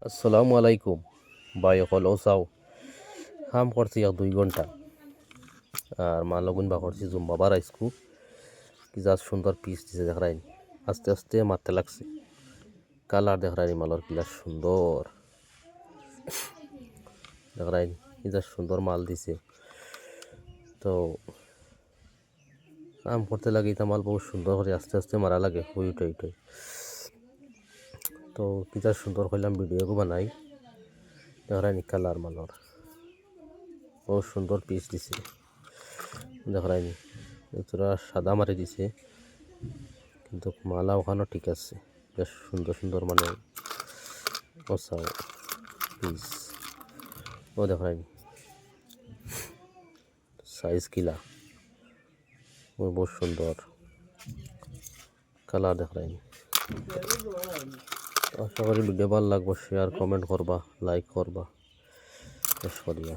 আসসালামু আলাইকুম ভাই অকল ও চাও কাম করছি 1-2 ঘন্টা আর মা লগুন বা করছি জুম্বা বাড়াইছকু কি যা সুন্দর পিস দিছে দেখাই আস্তে আস্তে মারতে লাগছে কালার দেখাই মালর কিলা সুন্দর দেখাই কি যা সুন্দর মাল দিছে তো কাম করতে লাগে এটা মাল বহুত সুন্দর করে আস্তে আস্তে মারা লাগে হুই উঠে তো কি যা সুন্দর করলাম ভিডিও বানাই দেখাই কালার মালর বহুত সুন্দর পিস দিছে দেখাই তোরা সাদা মারি দিছে কিন্তু মালা ওখানেও ঠিক আছে বেশ সুন্দর সুন্দর মানে বসাও পিস ও দেখাই সাইজ কিলা ও বহুত সুন্দর কালার দেখাই আশা করি ভিডিও ভালো লাগবে শেয়ার কমেন্ট করবা লাইক করবা বেশ করিয়া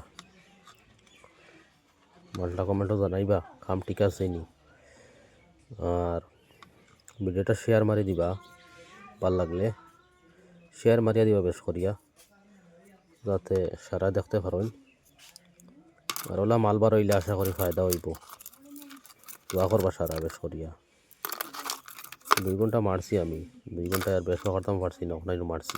মালটা কমেন্টও জানাইবা কাম ঠিক আছে নি আর ভিডিওটা শেয়ার মারি দিবা ভাল লাগলে শেয়ার মারিয়া দিবা বেশ করিয়া যাতে সারা দেখতে পারেন আর ওলা মাল বার হইলে আশা করি ফায়দা হইব দোয়া করবা সারা বেশ করিয়া 2 ঘন্টা মারছি আমি 2 ঘন্টা আর বেশ করতাম পারছি না ওখানে মারছি